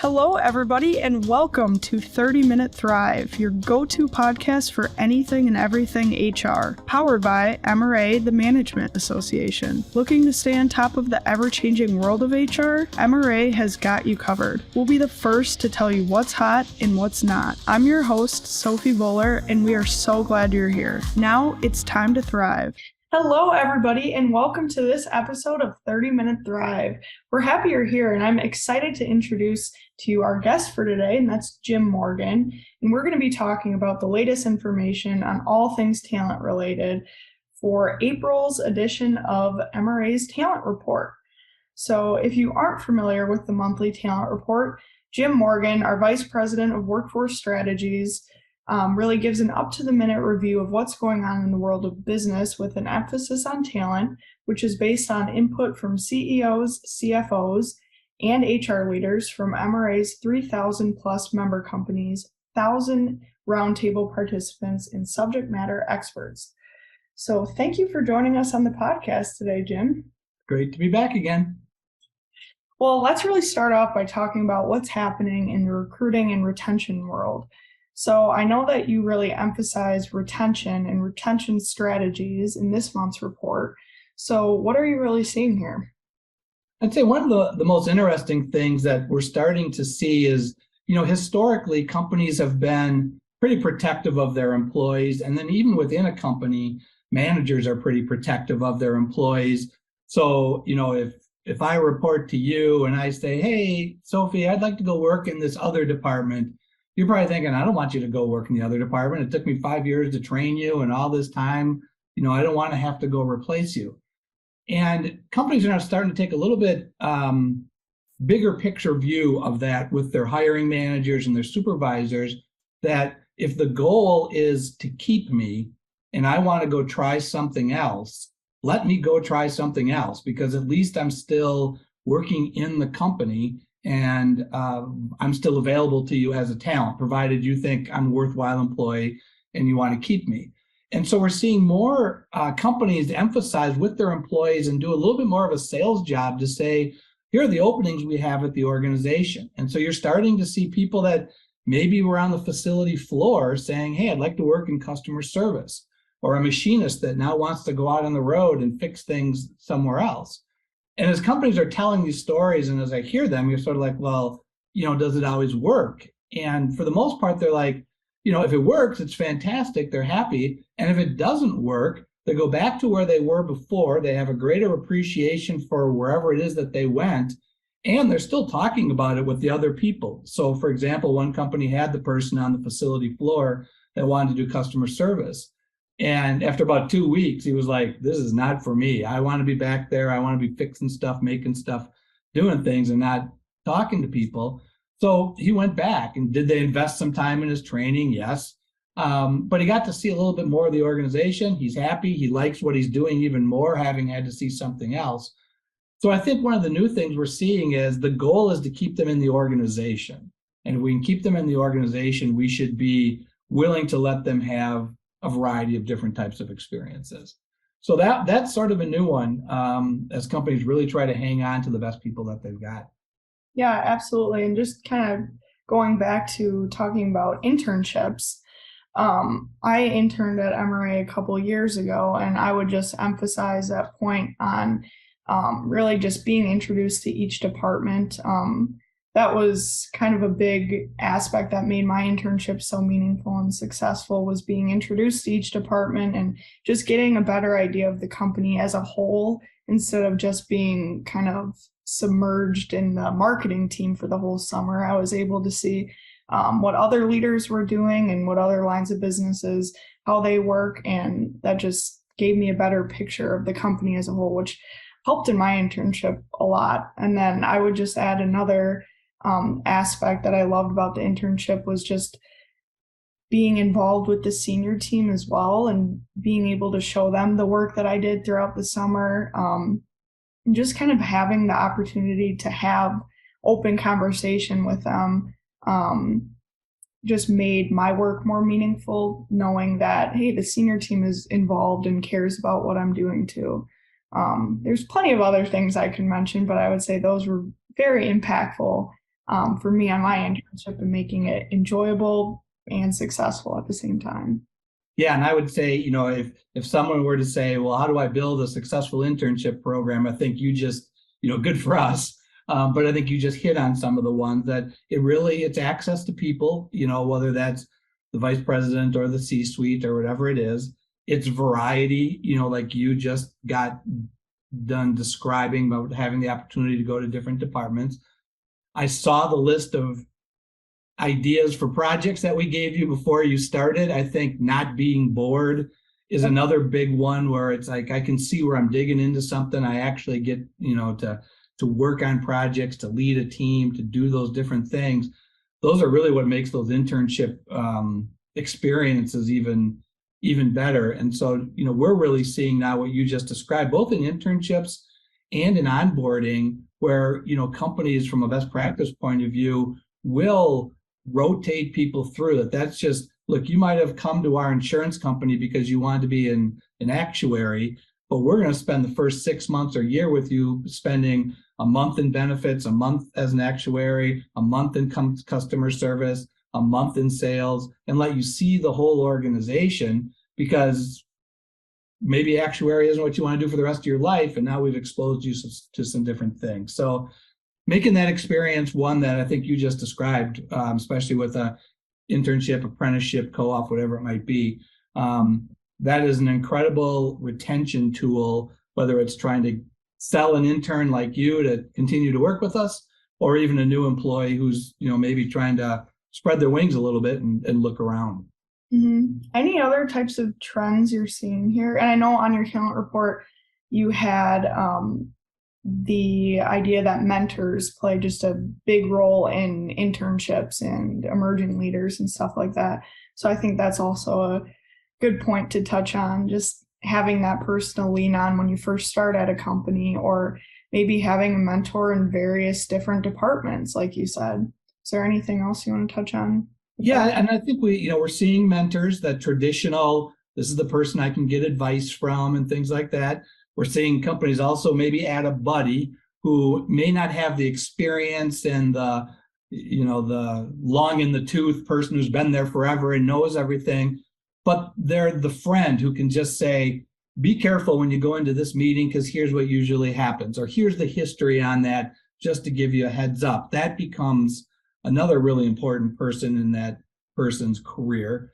Hello, everybody, and welcome to 30 Minute Thrive, your go-to podcast for anything and everything HR, powered by MRA, the Management Association. Looking to stay on top of the ever-changing world of HR? MRA has got you covered. We'll be the first to tell you what's hot and what's not. I'm your host, Sophie Bowler, and we are so glad you're here. Now it's time to thrive. Hello, everybody, and welcome to this episode of 30 Minute Thrive. We're happy you're here, and I'm excited to introduce to you our guest for today, and that's Jim Morgan. And we're going to be talking about the latest information on all things talent related for April's edition of MRA's Talent Report. So if you aren't familiar with the monthly Talent Report, Jim Morgan, our Vice President of Workforce Strategies, really gives an up-to-the-minute review of what's going on in the world of business with an emphasis on talent, which is based on input from CEOs, CFOs, and HR leaders from MRA's 3,000 plus member companies, 1,000 roundtable participants, and subject matter experts. So thank you for joining us on the podcast today, Jim. Great to be back again. Well, let's really start off by talking about what's happening in the recruiting and retention world. So I know that you really emphasize retention and retention strategies in this month's report. So what are you really seeing here? I'd say one of the most interesting things that we're starting to see is, historically companies have been pretty protective of their employees. And then even within a company, managers are pretty protective of their employees. So, if I report to you and I say, hey, Sophie, I'd like to go work in this other department, you're probably thinking, I don't want you to go work in the other department. It took me 5 years to train you and all this time. I don't want to have to go replace you. And companies are now starting to take a little bit bigger picture view of that with their hiring managers and their supervisors, that if the goal is to keep me and I want to go try something else, let me go try something else, because at least I'm still working in the company and I'm still available to you as a talent, provided you think I'm a worthwhile employee and you want to keep me. And so we're seeing more companies emphasize with their employees and do a little bit more of a sales job to say, here are the openings we have at the organization. And so you're starting to see people that maybe were on the facility floor saying, hey, I'd like to work in customer service, or a machinist that now wants to go out on the road and fix things somewhere else. And as companies are telling these stories, and as I hear them, you're sort of like, well, does it always work? And for the most part, they're like, if it works, it's fantastic. They're happy. And if it doesn't work, they go back to where they were before. They have a greater appreciation for wherever it is that they went. And they're still talking about it with the other people. So, for example, one company had the person on the facility floor that wanted to do customer service. And after about 2 weeks, he was like, this is not for me. I want to be back there. I want to be fixing stuff, making stuff, doing things, and not talking to people. So he went back. And did they invest some time in his training? Yes. But he got to see a little bit more of the organization. He's happy. He likes what he's doing even more, having had to see something else. So I think one of the new things we're seeing is the goal is to keep them in the organization. And if we can keep them in the organization, we should be willing to let them have a variety of different types of experiences. So that's sort of a new one as companies really try to hang on to the best people that they've got. Yeah, absolutely. And just kind of going back to talking about internships, I interned at MRA a couple years ago, and I would just emphasize that point on really just being introduced to each department. That was kind of a big aspect that made my internship so meaningful and successful, was being introduced to each department and just getting a better idea of the company as a whole, instead of just being kind of submerged in the marketing team for the whole summer. I was able to see what other leaders were doing and what other lines of businesses, how they work, and that just gave me a better picture of the company as a whole, which helped in my internship a lot. And then I would just add another aspect that I loved about the internship was just being involved with the senior team as well, and being able to show them the work that I did throughout the summer. And just kind of having the opportunity to have open conversation with them just made my work more meaningful, knowing that, hey, the senior team is involved and cares about what I'm doing too. There's plenty of other things I can mention, but I would say those were very impactful for me on my internship and making it enjoyable and successful at the same time. Yeah, and I would say, if someone were to say, well, how do I build a successful internship program? I think you just, good for us. But I think you just hit on some of the ones that it's access to people, whether that's the vice president or the C-suite or whatever it is. It's variety, like you just got done describing about having the opportunity to go to different departments. I saw the list of ideas for projects that we gave you before you started. I think not being bored is another big one where it's like I can see where I'm digging into something. I actually get, to work on projects, to lead a team, to do those different things. Those are really what makes those internship experiences even better. And so, we're really seeing now what you just described, both in internships and in onboarding, where, companies from a best practice point of view will rotate people through that. That's just, look, you might have come to our insurance company because you wanted to be an actuary, but we're going to spend the first 6 months or year with you spending a month in benefits, a month as an actuary, a month in customer service, a month in sales, and let you see the whole organization, because maybe actuary isn't what you want to do for the rest of your life. And now we've exposed you to some different things. So making that experience one that I think you just described, especially with a internship, apprenticeship, co-op, whatever it might be, that is an incredible retention tool, whether it's trying to sell an intern like you to continue to work with us, or even a new employee who's, maybe trying to spread their wings a little bit and look around. Mm-hmm. Any other types of trends you're seeing here? And I know on your talent report, you had the idea that mentors play just a big role in internships and emerging leaders and stuff like that. So I think that's also a good point to touch on, just having that person to lean on when you first start at a company, or maybe having a mentor in various different departments, like you said. Is there anything else you want to touch on? Yeah, and I think we're seeing mentors, that traditional, this is the person I can get advice from and things like that. We're seeing companies also maybe add a buddy who may not have the experience and the long in the tooth person who's been there forever and knows everything, but they're the friend who can just say, be careful when you go into this meeting, because here's what usually happens, or here's the history on that, just to give you a heads up. That becomes another really important person in that person's career.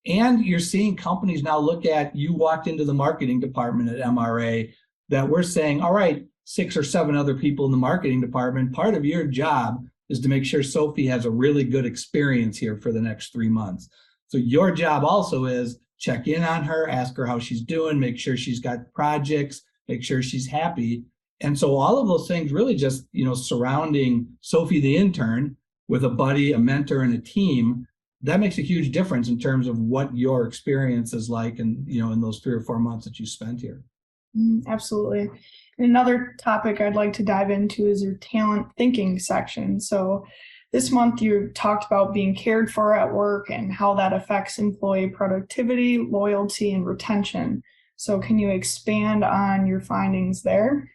And you're seeing companies now look at, you walked into the marketing department at MRA, that we're saying, all right, 6 or 7 other people in the marketing department, part of your job is to make sure Sophie has a really good experience here for the next 3 months. So your job also is check in on her, ask her how she's doing, make sure she's got projects, make sure she's happy. And so all of those things really just, surrounding Sophie the intern with a buddy, a mentor, and a team, that makes a huge difference in terms of what your experience is like in those 3 or 4 months that you spent here. Absolutely. And another topic I'd like to dive into is your talent thinking section. So this month you talked about being cared for at work and how that affects employee productivity, loyalty, and retention. So can you expand on your findings there?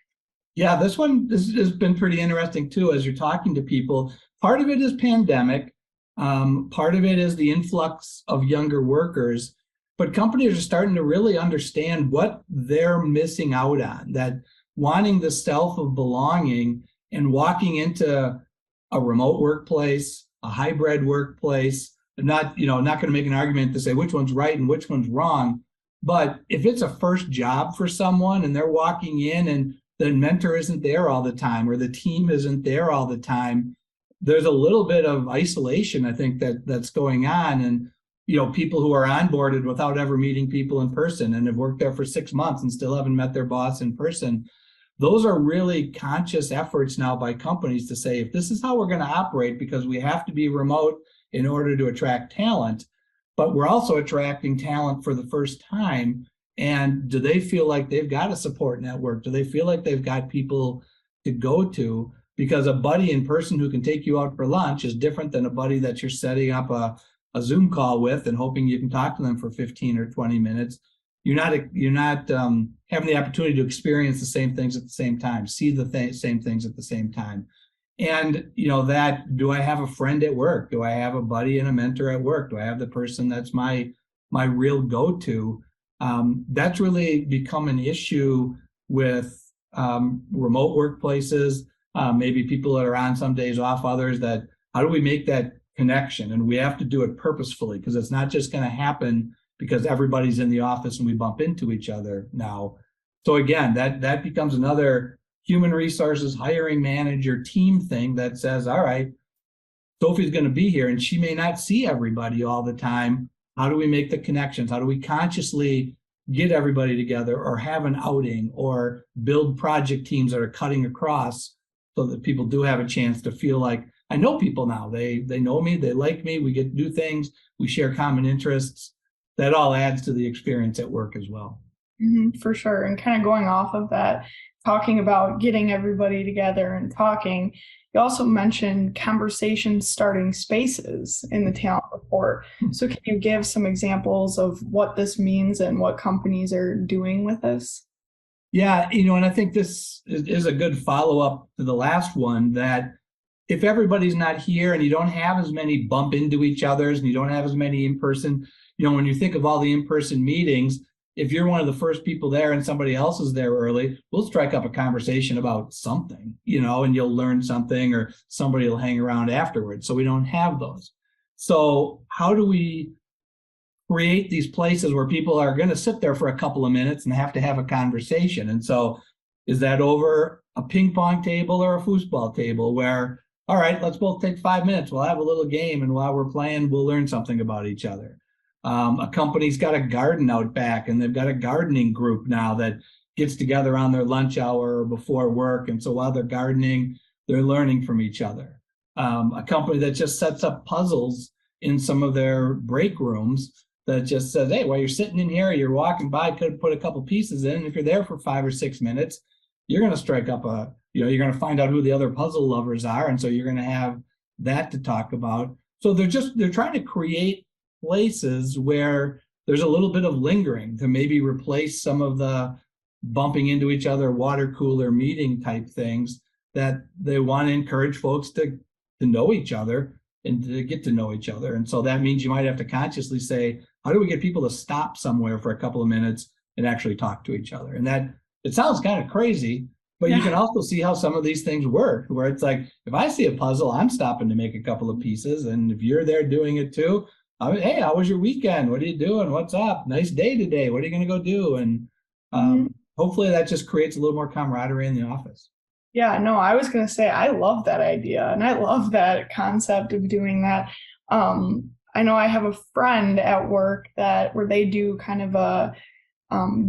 Yeah, this has been pretty interesting too, as you're talking to people. Part of it is pandemic. Part of it is the influx of younger workers, but companies are starting to really understand what they're missing out on, that wanting the self of belonging and walking into a remote workplace, a hybrid workplace. I'm not going to make an argument to say which one's right and which one's wrong, but if it's a first job for someone and they're walking in and the mentor isn't there all the time, or the team isn't there all the time, there's a little bit of isolation, I think, that's going on. And, people who are onboarded without ever meeting people in person and have worked there for 6 months and still haven't met their boss in person. Those are really conscious efforts now by companies to say, if this is how we're going to operate, because we have to be remote in order to attract talent, but we're also attracting talent for the first time. And do they feel like they've got a support network? Do they feel like they've got people to go to? Because a buddy in person who can take you out for lunch is different than a buddy that you're setting up a Zoom call with and hoping you can talk to them for 15 or 20 minutes. You're not having the opportunity to experience the same things at the same time, see the same things at the same time. And, that, do I have a friend at work? Do I have a buddy and a mentor at work? Do I have the person that's my real go-to? That's really become an issue with remote workplaces, maybe people that are on some days off, others that, how do we make that connection? And we have to do it purposefully, because it's not just going to happen because everybody's in the office and we bump into each other now. So again, that becomes another human resources hiring manager team thing that says, all right, Sophie's going to be here and she may not see everybody all the time. How do we make the connections? How do we consciously get everybody together, or have an outing, or build project teams that are cutting across, so that people do have a chance to feel like, I know people now. They know me, they like me, we get to do things, we share common interests. That all adds to the experience at work as well. For sure. And kind of going off of that, talking about getting everybody together and talking, you also mentioned conversation starting spaces in the talent report. So can you give some examples of what this means and what companies are doing with this? Yeah, and I think this is a good follow-up to the last one, that if everybody's not here and you don't have as many bump into each other's and you don't have as many in-person, when you think of all the in-person meetings, if you're one of the first people there and somebody else is there early, we'll strike up a conversation about something, and you'll learn something, or somebody will hang around afterwards. So we don't have those. So how do we create these places where people are going to sit there for a couple of minutes and have to have a conversation? And so is that over a ping pong table or a foosball table where, all right, let's both take 5 minutes. We'll have a little game, and while we're playing, we'll learn something about each other. A company's got a garden out back, and they've got a gardening group now that gets together on their lunch hour or before work. And so while they're gardening, they're learning from each other. A company that just sets up puzzles in some of their break rooms, that just says, hey, while you're sitting in here, you're walking by, could put a couple pieces in. And if you're there for 5 or 6 minutes, you're going to strike up you're going to find out who the other puzzle lovers are. And so you're going to have that to talk about. So they're trying to create places where there's a little bit of lingering to maybe replace some of the bumping into each other, water cooler meeting type things, that they want to encourage folks to know each other and to get to know each other. And so that means you might have to consciously say, how do we get people to stop somewhere for a couple of minutes and actually talk to each other? And that, it sounds kind of crazy, but you can also see how some of these things work, where it's like, if I see a puzzle, I'm stopping to make a couple of pieces. And if you're there doing it too, hey, how was your weekend? What are you doing? What's up? Nice day today. What are you going to go do? And hopefully that just creates a little more camaraderie in the office. Yeah, no, I was going to say, I love that idea. And I love that concept of doing that. I know I have a friend at work where they do kind of a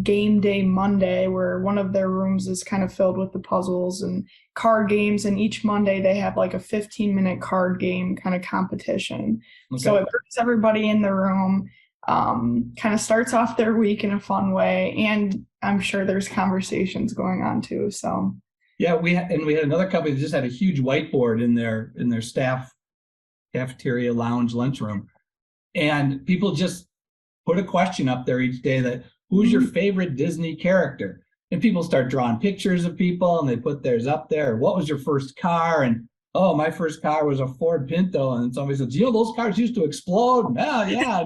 game day Monday, where one of their rooms is kind of filled with the puzzles and card games. And each Monday they have like a 15-minute card game kind of competition. Okay. So it brings everybody in the room, kind of starts off their week in a fun way. And I'm sure there's conversations going on too. So yeah, we had another company that just had a huge whiteboard in their staff cafeteria lounge lunchroom. And people just put a question up there each day that, who's your favorite Disney character? And people start drawing pictures of people and they put theirs up there. What was your first car? And, oh, my first car was a Ford Pinto. And somebody says, those cars used to explode. Yeah.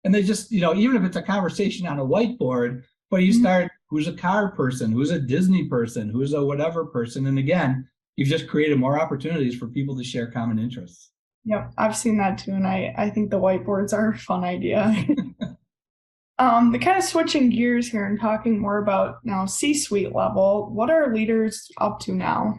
And they just, even if it's a conversation on a whiteboard, but you start, who's a car person? Who's a Disney person? Who's a whatever person? And again, you've just created more opportunities for people to share common interests. Yep, I've seen that too. And I think the whiteboards are a fun idea. The kind of switching gears here and talking more about now C-suite level, what are leaders up to now?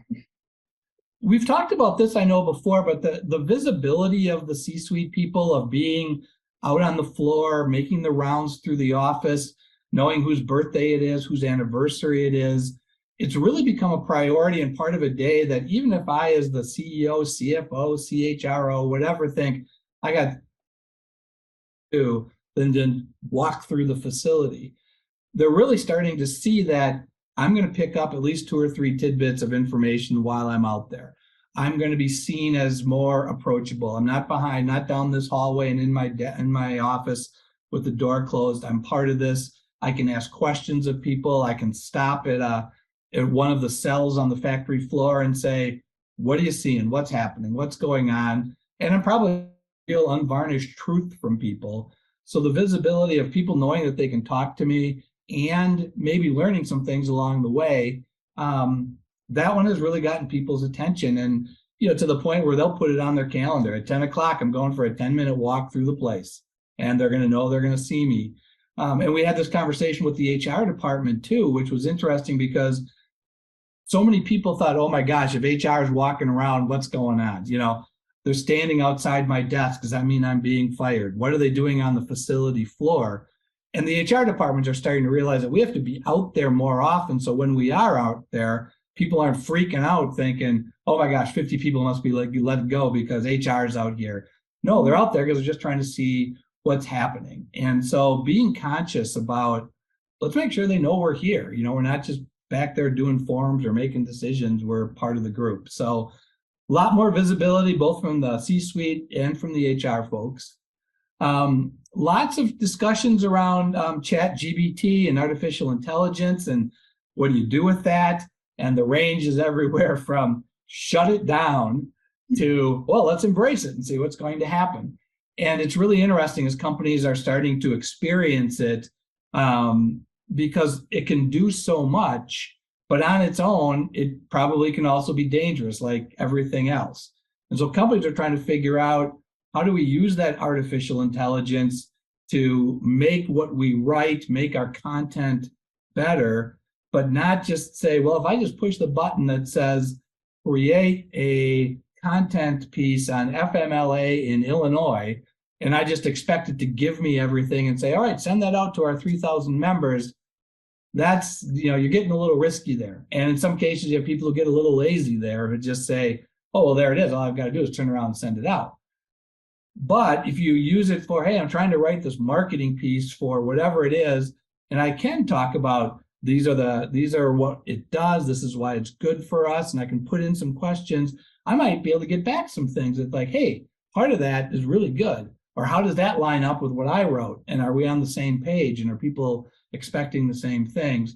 We've talked about this, I know, before, but the visibility of the C-suite people, of being out on the floor, making the rounds through the office, knowing whose birthday it is, whose anniversary it is, it's really become a priority and part of a day that even if I, as the CEO, CFO, CHRO, whatever, think I got to then walk through the facility, they're really starting to see that I'm going to pick up at least 2 or 3 tidbits of information while I'm out there. I'm going to be seen as more approachable. I'm not behind, not down this hallway and in my office with the door closed. I'm part of this. I can ask questions of people. I can stop at one of the cells on the factory floor and say, What are you seeing? What's happening? What's going on? And I'm probably real unvarnished truth from people. So the visibility of people knowing that they can talk to me and maybe learning some things along the way, that one has really gotten people's attention. And to the point where they'll put it on their calendar at 10 o'clock. I'm going for a 10-minute walk through the place, and they're going to know they're going to see me. And we had this conversation with the HR department too, which was interesting because so many people thought, oh my gosh, if HR is walking around, what's going on? They're standing outside my desk. Does that mean I'm being fired? What are they doing on the facility floor? And the HR departments are starting to realize that we have to be out there more often. So when we are out there, people aren't freaking out thinking, oh my gosh, 50 people must be like, you let it go because HR is out here. No, they're out there because they're just trying to see what's happening. And so being conscious about, let's make sure they know we're here. We're not just back there doing forms or making decisions. We're part of the group. So a lot more visibility, both from the C-suite and from the HR folks. Lots of discussions around ChatGPT and artificial intelligence and what do you do with that? And the range is everywhere from shut it down to, well, let's embrace it and see what's going to happen. And it's really interesting as companies are starting to experience it because it can do so much, but on its own, it probably can also be dangerous like everything else. And so companies are trying to figure out, how do we use that artificial intelligence to make what we write, make our content better, but not just say, well, if I just push the button that says, create a content piece on FMLA in Illinois, and I just expect it to give me everything and say, all right, send that out to our 3,000 members. That's, you're getting a little risky there. And in some cases, you have people who get a little lazy there and just say, oh, well, there it is. All I've got to do is turn around and send it out. But if you use it for, hey, I'm trying to write this marketing piece for whatever it is, and I can talk about these are what it does, this is why it's good for us, and I can put in some questions, I might be able to get back some things that like, hey, part of that is really good. Or how does that line up with what I wrote? And are we on the same page? And are people expecting the same things?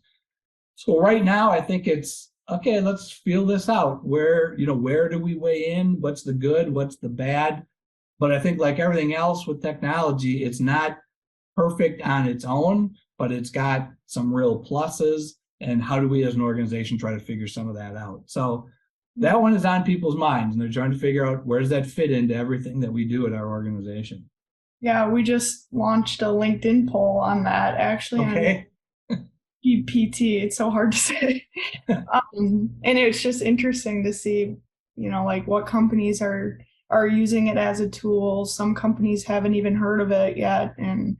So right now, I think it's, okay, let's feel this out. Where do we weigh in? What's the good? What's the bad? But I think like everything else with technology, it's not perfect on its own, but it's got some real pluses. And how do we as an organization try to figure some of that out? So that one is on people's minds, and they're trying to figure out where does that fit into everything that we do at our organization. Yeah, we just launched a LinkedIn poll on that, actually. Okay. On GPT. It's so hard to say. And it's just interesting to see, like what companies are using it as a tool. Some companies haven't even heard of it yet. And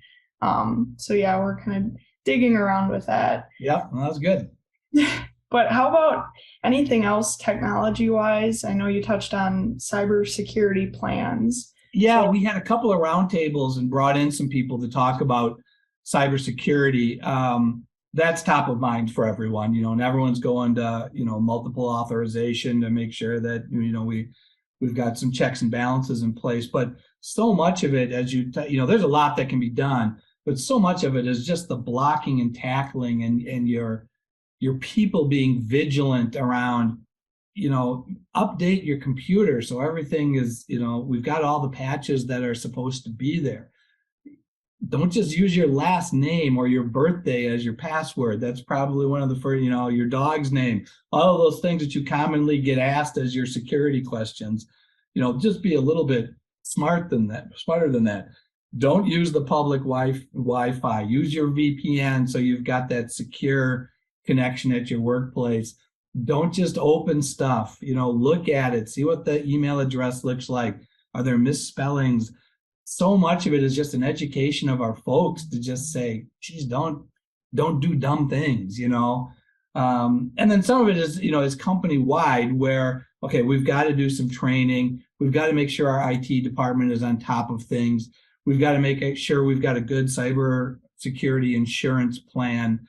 so yeah, we're kind of digging around with that. Yeah, well, that's good. But how about anything else technology-wise? I know you touched on cybersecurity plans. Yeah, we had a couple of roundtables and brought in some people to talk about cybersecurity. That's top of mind for everyone, and everyone's going to, multiple authorization to make sure that, we've got some checks and balances in place. But so much of it, as there's a lot that can be done, but so much of it is just the blocking and tackling and your people being vigilant around, update your computer so everything is, we've got all the patches that are supposed to be there. Don't just use your last name or your birthday as your password. That's probably one of the first, your dog's name, all of those things that you commonly get asked as your security questions. Just be a little bit smarter than that. Don't use the public Wi-Fi. Use your VPN so you've got that secure connection at your workplace. Don't just open stuff, look at it, see what the email address looks like. Are there misspellings? So much of it is just an education of our folks to just say, geez, don't do dumb things, and then some of it is, is company wide where, okay, we've got to do some training. We've got to make sure our IT department is on top of things. We've got to make sure we've got a good cyber security insurance plan.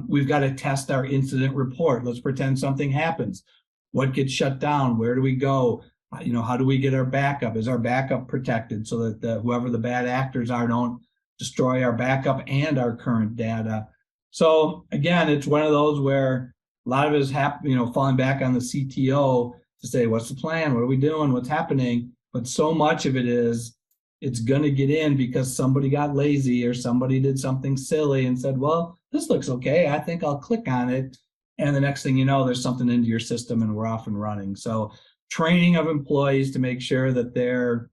We've got to test our incident report. Let's pretend something happens. What gets shut down? Where do we go? How do we get our backup? Is our backup protected so that whoever the bad actors are don't destroy our backup and our current data? So again, it's one of those where a lot of it is falling back on the CTO to say, what's the plan? What are we doing? What's happening? But so much of it is, it's going to get in because somebody got lazy or somebody did something silly and said, well, this looks okay. I think I'll click on it. And the next thing you know, there's something into your system and we're off and running. So training of employees to make sure that they're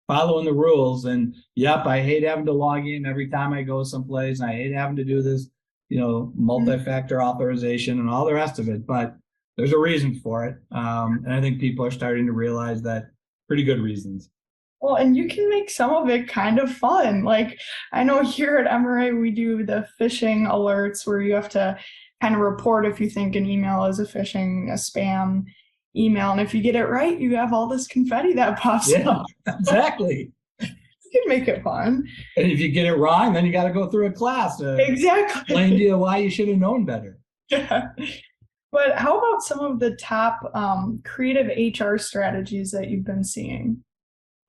following the rules. And yep, I hate having to log in every time I go someplace. I hate having to do this, multi-factor authorization and all the rest of it, but there's a reason for it. And I think people are starting to realize that, pretty good reasons. Well, and you can make some of it kind of fun. Like, I know here at MRA, we do the phishing alerts where you have to kind of report if you think an email is a spam email. And if you get it right, you have all this confetti that pops up. Exactly. You can make it fun. And if you get it wrong, then you got to go through a class to explain to you why you should have known better. Yeah. But how about some of the top creative HR strategies that you've been seeing?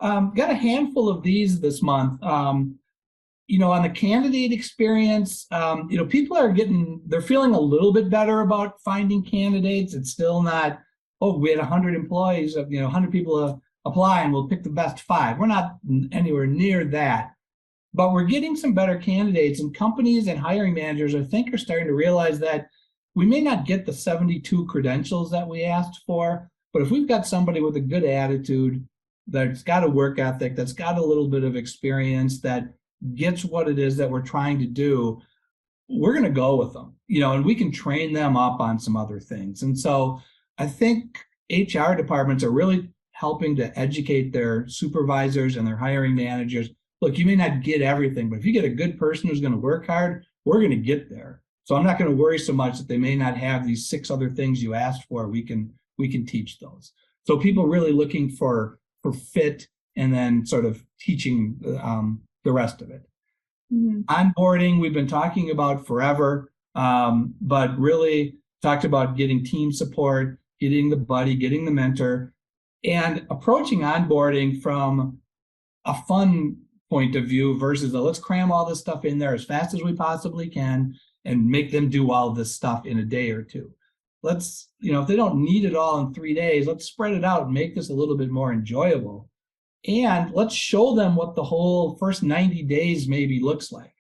Got a handful of these this month. On the candidate experience, people they're feeling a little bit better about finding candidates. It's still not, we had 100 employees, 100 people apply and we'll pick the best 5. We're not anywhere near that, but we're getting some better candidates, and companies and hiring managers, I think, are starting to realize that we may not get the 72 credentials that we asked for, but if we've got somebody with a good attitude, that's got a work ethic, that's got a little bit of experience, that gets what it is that we're trying to do, we're going to go with them, and we can train them up on some other things. And so I think HR departments are really helping to educate their supervisors and their hiring managers. Look, you may not get everything, but if you get a good person who's going to work hard, we're going to get there. So I'm not going to worry so much that they may not have these 6 other things you asked for. We can teach those. So people really looking for fit, and then sort of teaching the rest of it. Mm-hmm. Onboarding, we've been talking about forever, but really talked about getting team support, getting the buddy, getting the mentor, and approaching onboarding from a fun point of view versus let's cram all this stuff in there as fast as we possibly can and make them do all this stuff in a day or 2. Let's, if they don't need it all in 3 days, let's spread it out and make this a little bit more enjoyable. And let's show them what the whole first 90 days maybe looks like.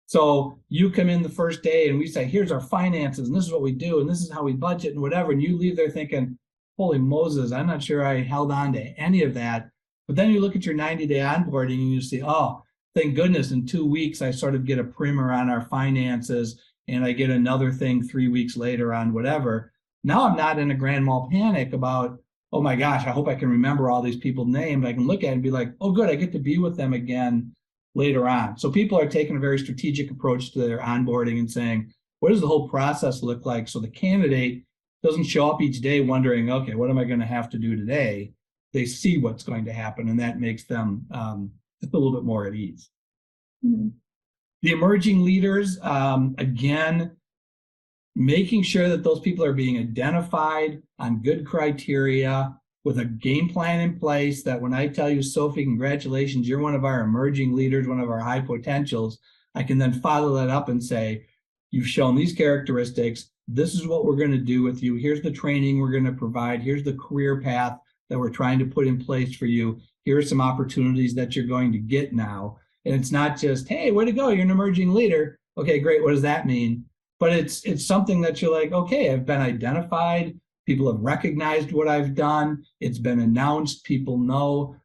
So you come in the first day and we say, here's our finances, and this is what we do, and this is how we budget and whatever. And you leave there thinking, holy Moses, I'm not sure I held on to any of that. But then you look at your 90-day onboarding and you see, oh, thank goodness, in 2 weeks, I sort of get a primer on our finances, and I get another thing 3 weeks later on whatever. Now I'm not in a grand mal panic about, oh my gosh, I hope I can remember all these people's names. I can look at it and be like, oh good, I get to be with them again later on. So people are taking a very strategic approach to their onboarding and saying, what does the whole process look like? So the candidate doesn't show up each day wondering, okay, what am I going to have to do today? They see what's going to happen, and that makes them just a little bit more at ease. Mm-hmm. The emerging leaders, again, making sure that those people are being identified on good criteria with a game plan in place, that when I tell you, Sophie, congratulations, you're one of our emerging leaders, one of our high potentials, I can then follow that up and say, you've shown these characteristics. This is what we're going to do with you. Here's the training we're going to provide. Here's the career path that we're trying to put in place for you. Here are some opportunities that you're going to get now. And it's not just, hey, way to go, you're an emerging leader. Okay, great. What does that mean? But it's something that you're like, okay, I've been identified. People have recognized what I've done. It's been announced. People know.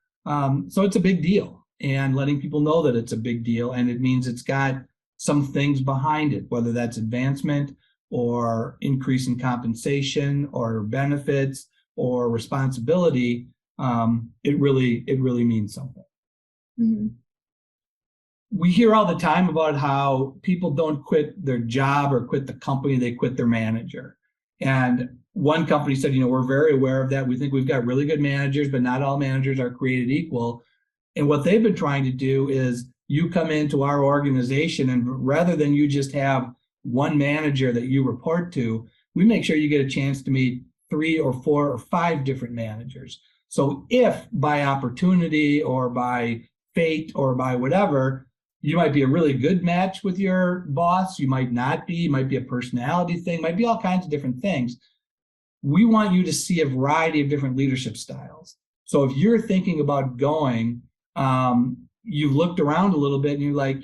So it's a big deal. And letting people know that it's a big deal. And it means it's got some things behind it, whether that's advancement or increase in compensation or benefits or responsibility. It really means something. Mm-hmm. We hear all the time about how people don't quit their job or quit the company, they quit their manager. And one company said, we're very aware of that. We think we've got really good managers, but not all managers are created equal. And what they've been trying to do is you come into our organization, and rather than you just have one manager that you report to, we make sure you get a chance to meet 3 or 4 or 5 different managers. So if by opportunity or by fate or by whatever, you might be a really good match with your boss, you might not be, it might be a personality thing, might be all kinds of different things. we want you to see a variety of different leadership styles. So if you're thinking about going, you've looked around a little bit and you're like,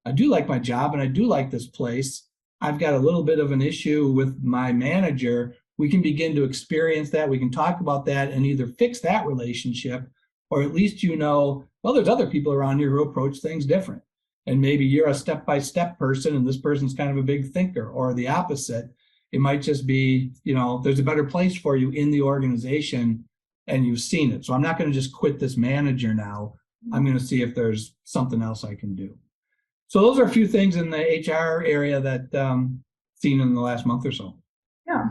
I do like my job and I do like this place. I've got a little bit of an issue with my manager. We can begin to experience that. We can talk about that and either fix that relationship, or at least well, there's other people around here who approach things different. And maybe you're a step-by-step person and this person's kind of a big thinker, or the opposite. It might just be, there's a better place for you in the organization and you've seen it. So I'm not going to just quit this manager now. I'm going to see if there's something else I can do. So those are a few things in the HR area that seen in the last month or so. Yeah.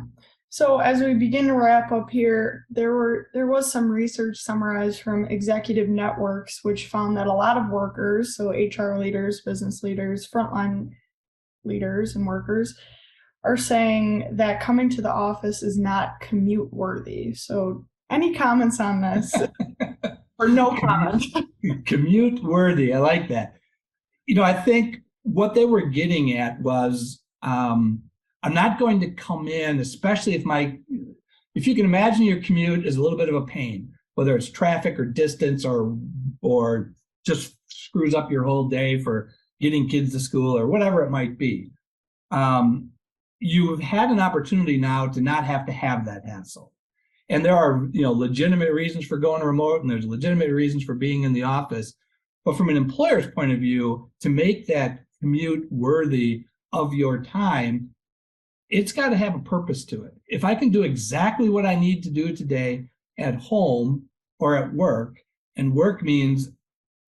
So as we begin to wrap up here, there was some research summarized from Executive Networks, which found that a lot of workers, so HR leaders, business leaders, frontline leaders and workers, are saying that coming to the office is not commute worthy. So any comments on this? Or no comment? Commute worthy. I like that. I think what they were getting at was, I'm not going to come in, especially if you can imagine your commute is a little bit of a pain, whether it's traffic or distance or just screws up your whole day for getting kids to school or whatever it might be. You've had an opportunity now to not have to have that hassle. And there are, legitimate reasons for going remote, and there's legitimate reasons for being in the office. But from an employer's point of view, to make that commute worthy of your time, it's got to have a purpose to it. If I can do exactly what I need to do today at home or at work, and work means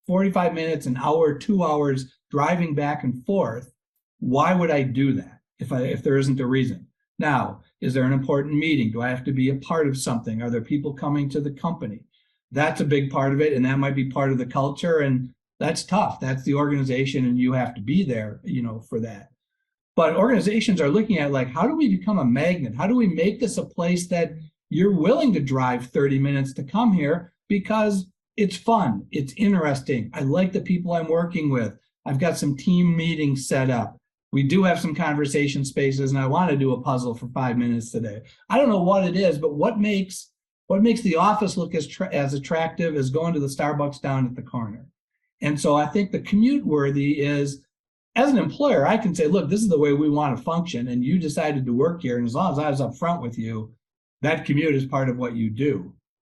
45 minutes, an hour, 2 hours driving back and forth, why would I do that if there isn't a reason? Now, is there an important meeting? Do I have to be a part of something? Are there people coming to the company? That's a big part of it, and that might be part of the culture, and that's tough. That's the organization, and you have to be there, for that. But organizations are looking at, like, how do we become a magnet? How do we make this a place that you're willing to drive 30 minutes to come here because it's fun, it's interesting, I like the people I'm working with, I've got some team meetings set up, we do have some conversation spaces, and I want to do a puzzle for 5 minutes today. I don't know what it is, but what makes the office look as attractive as going to the Starbucks down at the corner? And so I think the commute worthy is, as an employer, I can say, look, this is the way we want to function, and you decided to work here, and as long as I was up front with you, that commute is part of what you do.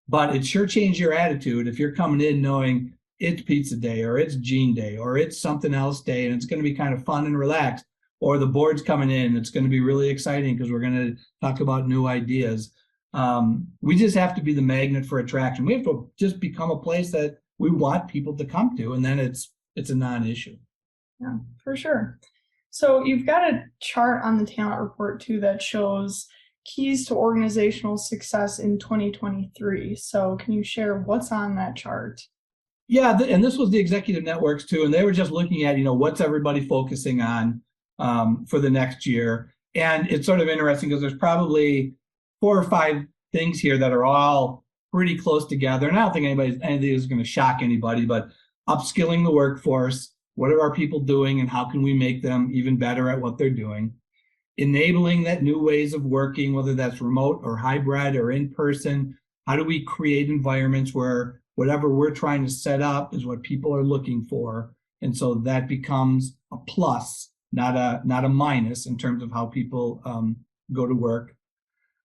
But it sure changed your attitude if you're coming in knowing it's pizza day, or it's Gene day, or it's something else day, and it's going to be kind of fun and relaxed, or the board's coming in, it's going to be really exciting because we're going to talk about new ideas. We just have to be the magnet for attraction. We have to just become a place that we want people to come to, and then it's a non-issue. Yeah, for sure. So you've got a chart on the talent report too that shows keys to organizational success in 2023. So can you share what's on that chart? Yeah, and this was the Executive Networks too, and they were just looking at, what's everybody focusing on for the next year. And it's sort of interesting because there's probably 4 or 5 things here that are all pretty close together. And I don't think anything is going to shock anybody, but upskilling the workforce. What are our people doing and how can we make them even better at what they're doing? Enabling that new ways of working, whether that's remote or hybrid or in person. How do we create environments where whatever we're trying to set up is what people are looking for? And so that becomes a plus, not a minus in terms of how people go to work.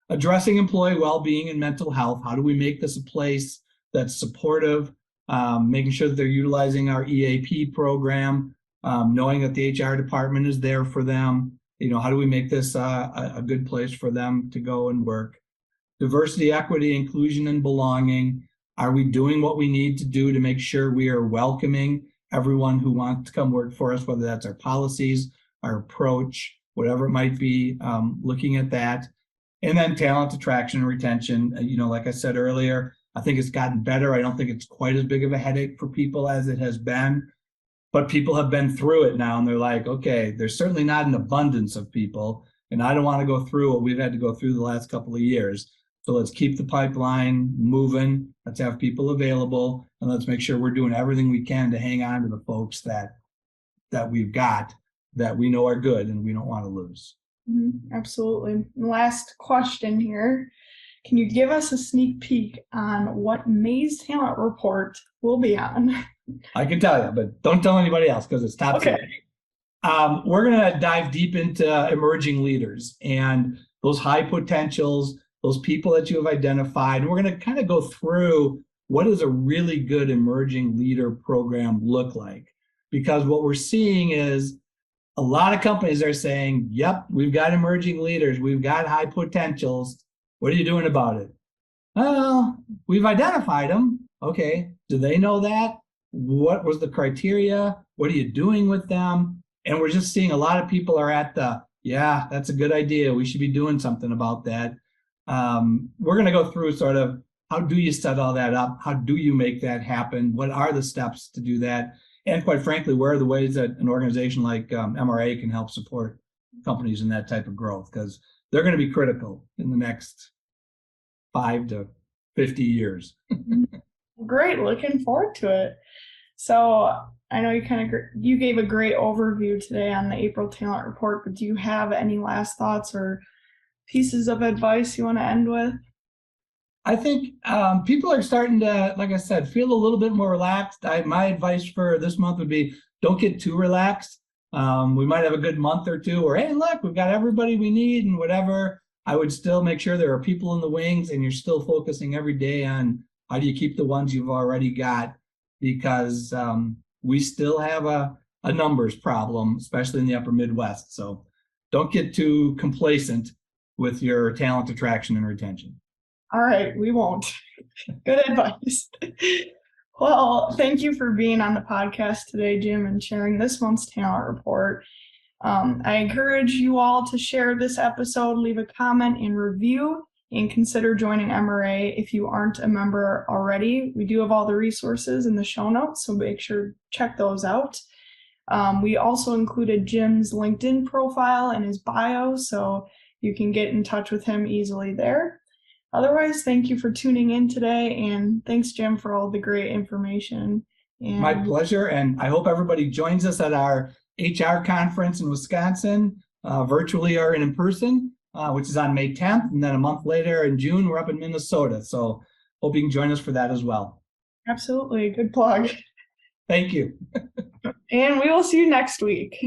Addressing employee well-being and mental health. How do we make this a place that's supportive? Making sure that they're utilizing our EAP program, knowing that the HR department is there for them. How do we make this a good place for them to go and work? Diversity, equity, inclusion, and belonging. Are we doing what we need to do to make sure we are welcoming everyone who wants to come work for us, whether that's our policies, our approach, whatever it might be, looking at that. And then talent attraction and retention. Like I said earlier, I think it's gotten better. I don't think it's quite as big of a headache for people as it has been, but people have been through it now and they're like, okay, there's certainly not an abundance of people, and I don't want to go through what we've had to go through the last couple of years. So let's keep the pipeline moving. Let's have people available, and let's make sure we're doing everything we can to hang on to the folks that we've got, that we know are good and we don't want to lose. Absolutely. Last question here. Can you give us a sneak peek on what May's Talent Report will be on? I can tell you, but don't tell anybody else because it's top secret. We're going to dive deep into emerging leaders and those high potentials, those people that you have identified. And we're going to kind of go through what does a really good emerging leader program look like? Because what we're seeing is a lot of companies are saying, yep, we've got emerging leaders, we've got high potentials. What are you doing about it? Well, we've identified them. Okay, do they know that? What was the criteria? What are you doing with them? And we're just seeing a lot of people are at the, yeah, that's a good idea. We should be doing something about that. We're going to go through sort of how do you set all that up? How do you make that happen? What are the steps to do that? And quite frankly, where are the ways that an organization like MRA can help support companies in that type of growth? Because they're going to be critical in the next 5 to 50 years. Great, looking forward to it. So I know you gave a great overview today on the April Talent Report, but do you have any last thoughts or pieces of advice you want to end with? I think people are starting to, like I said, feel a little bit more relaxed. My advice for this month would be don't get too relaxed. We might have a good month or two where, hey, look, we've got everybody we need and whatever. I would still make sure there are people in the wings and you're still focusing every day on how do you keep the ones you've already got, because we still have a numbers problem, especially in the upper Midwest. So don't get too complacent with your talent attraction and retention. All right, we won't. Good advice. Well, thank you for being on the podcast today, Jim, and sharing this month's talent report. I encourage you all to share this episode, leave a comment and review, and consider joining MRA if you aren't a member already. We do have all the resources in the show notes, so make sure to check those out. We also included Jim's LinkedIn profile in his bio, so you can get in touch with him easily there. Otherwise, thank you for tuning in today, and thanks, Jim, for all the great information. My pleasure, and I hope everybody joins us at our HR conference in Wisconsin, virtually or in person, which is on May 10th, and then a month later in June, we're up in Minnesota. So hope you can join us for that as well. Absolutely. Good plug. Thank you. And we will see you next week.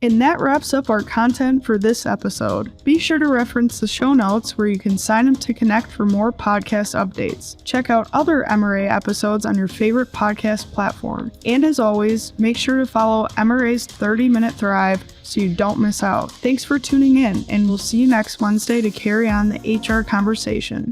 And that wraps up our content for this episode. Be sure to reference the show notes where you can sign up to connect for more podcast updates. Check out other MRA episodes on your favorite podcast platform. And as always, make sure to follow MRA's 30-Minute Thrive so you don't miss out. Thanks for tuning in, and we'll see you next Wednesday to carry on the HR conversation.